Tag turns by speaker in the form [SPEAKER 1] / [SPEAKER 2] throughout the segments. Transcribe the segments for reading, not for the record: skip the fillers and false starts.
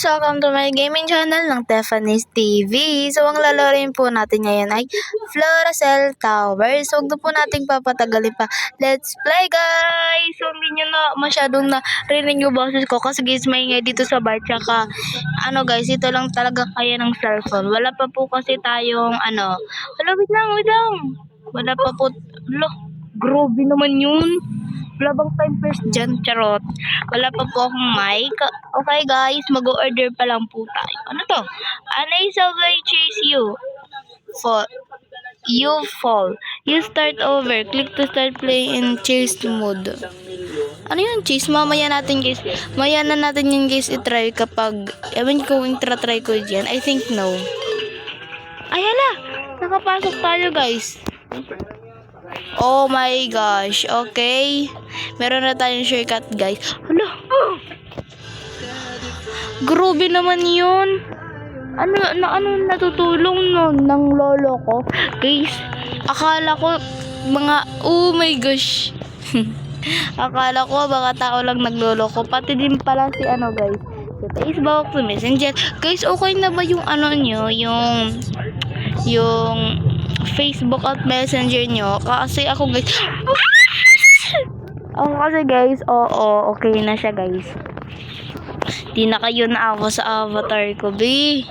[SPEAKER 1] guys! Welcome to my gaming channel ng Tiffany's TV. So, ang lalaroin po natin ngayon ay Floracell Tower. So, huwag na po nating papatagalin pa. Let's play, guys! So, hindi nyo na masyadong narinig yung boses ko kasi guys, maingay dito sa bar. Tsaka, guys, ito lang talaga kaya ng cellphone. Wala pa po kasi tayong, Hala, wait lang. Wala pa po, grabe naman yun. Wala bang time first dyan, charot. Wala pa po akong mic. Okay guys, mag-order pa lang po tayo. Ano to? Anay Subway chase you. You fall. You start over. Click to start play in chase mode. Ano yun, chase? Mamaya natin guys. Maya na natin yun guys itry kapag, ewan ko kung try ko dyan. I think no. Ay hala, nakapasok tayo guys. Oh my gosh. Okay. Meron na tayong shortcut, guys. Hala. Grabe naman 'yun. Natutulong nun ng lolo ko. Guys, akala ko oh my gosh. Akala ko baka tao lang nagloloko. Pati din pala si guys. Si Facebook, si Messenger. Guys, okay na ba yung nyo, yung Facebook at Messenger nyo? Kasi ako guys, okay na siya guys. Di na kayo naawa sa avatar ko, B.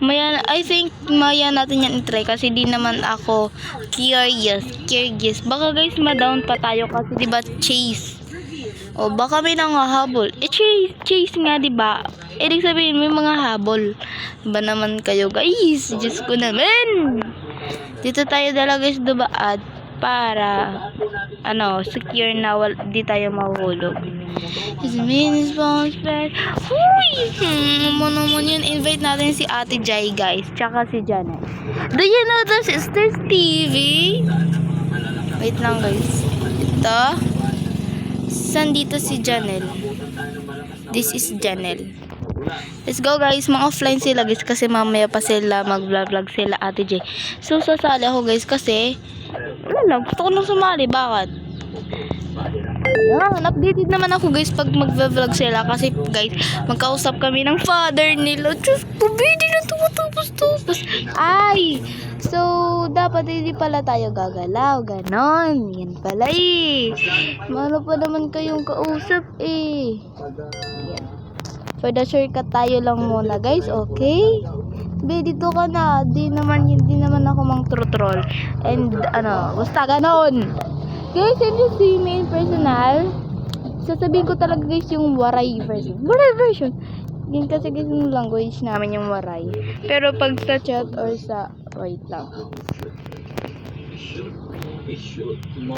[SPEAKER 1] I think maya natin yan i-try kasi di naman ako curious. Baka guys ma-down pa tayo kasi diba chase. O baka may nangahabol. Chase nga diba? Ibig sabihin may mga habol. Ba naman kayo guys? Diyos ko naman. Dito tayo talaga guys dumaan para secure na di tayo mahulog. Huy! Naman yun. Invite natin si Ate Jai guys. Tsaka si Janet. Do you know the Sisters TV? Wait lang guys. Ito. Saan dito si Janelle? This is Janelle. Let's go guys, offline sila guys kasi mamaya pa sila mag-vlog sila Ate J. So sasali ako guys kasi gusto ko lang sumali, bakit? Updated naman ako guys pag mag-vlog sila kasi guys, magkausap kami ng father nila. Diyos ko, hindi na tumutupos. Ay! So, dapat hindi pala tayo gagalaw. Ganon. Yan pala eh. Ano pa naman kayong kausap eh. Yan. For the shortcut tayo lang muna guys, okay? Be, dito ka na. Di naman ako mang troll. And basta ganon. Guys, if you see me in personal, sasabihin ko talaga guys yung waray version. Yan kasi guys yung language namin yung waray. Pero pag sa chat or sa, wait lang.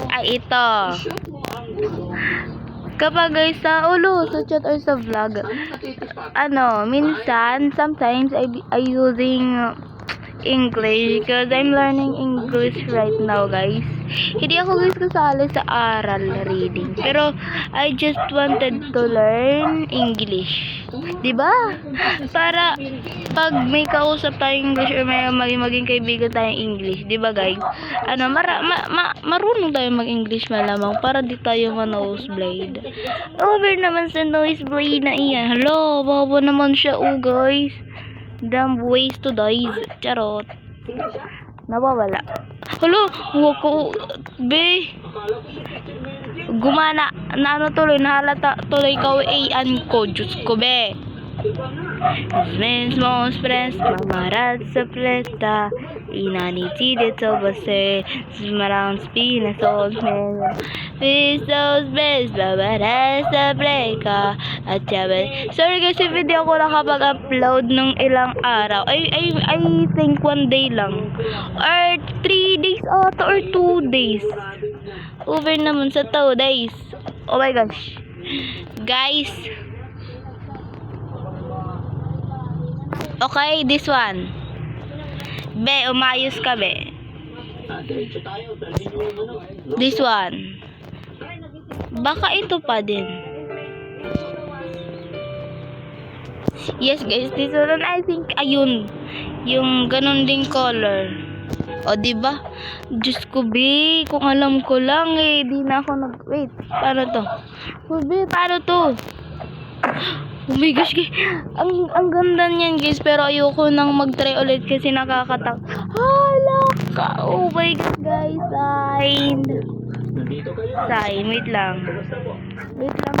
[SPEAKER 1] Ay, ito. Kapag guys sa chat or sa vlog, sometimes I using English because I'm learning English right now guys. Hindi ako guys kasali sa aral reading, pero I just wanted to learn English, diba? Para pag may kausap tayong English or may maging kaibigan tayong English, diba guys? Marunong tayo mag-English malamang para di tayo ma-nosebleed. Over naman sa nosebleed na iyan. Hello, babo naman siya guys. Damn ways to die. Charot. Nawawala. Hello, huwag ko. Be. Gumana. Tuloy. Nahalata tuloy ka an ko. Diyos ko, be. Small friends. Mamarat sa presta. Inanitid ito base. Smarang spinas old men. Pistos best. Babaras sa preka. At sabi, sorry guys, yung video ko nakapag-upload ng ilang araw. I think 1 day lang. Or 3 days ata or 2 days. Over naman sa 2 days. Oh my gosh. Guys. Okay, this one. Be, umayos ka be. This one. Baka ito pa din. Yes guys, this one I think ayun. Yung ganun ding color. O diba? Diyos ko be, kung alam ko lang eh, di na ako wait, paano to? Be, paano to? Oh my gosh, guys. Ang ganda niyan, guys. Pero ayoko nang mag-try ulit kasi nakakatak. Hala ka. Oh my god, guys. Sign. Sign. Wait lang. Wait lang.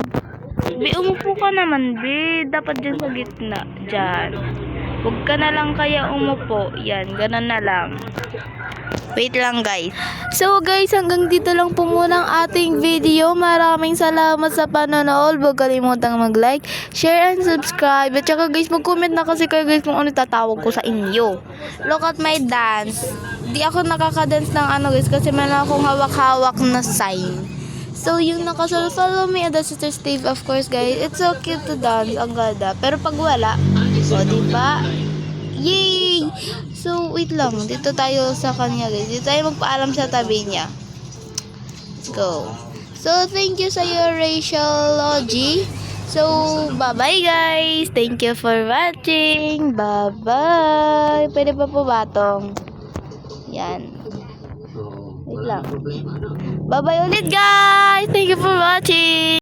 [SPEAKER 1] Be, umupo ka naman, be. Dapat dyan sa gitna. Dyan. Huwag ka na lang kaya umupo. Yan, ganun na lang. Wait lang, guys. So, guys, hanggang dito lang po muna ang ating video. Maraming salamat sa panonood. Huwag kalimutang mag-like, share, and subscribe. At saka, guys, mag-comment na kasi kayo, guys, kung ano tatawag ko sa inyo. Look at my dance. Di ako nakaka-dance ng ano, guys, kasi meron akong hawak-hawak na sign. So, yung follow me at the Sister Steve, of course, guys. It's so cute to dance. Ang ganda. Pero pag wala, o, diba? Yay! So, wait lang. Dito tayo sa kanya, guys. Dito tayo magpaalam sa tabi niya. Let's go. So, thank you sa iyo, Rachel Logie. So, bye-bye, guys. Thank you for watching. Bye-bye. Pwede pa po batong. Yan. Wait lang. Bye-bye ulit, guys. Thank you for watching.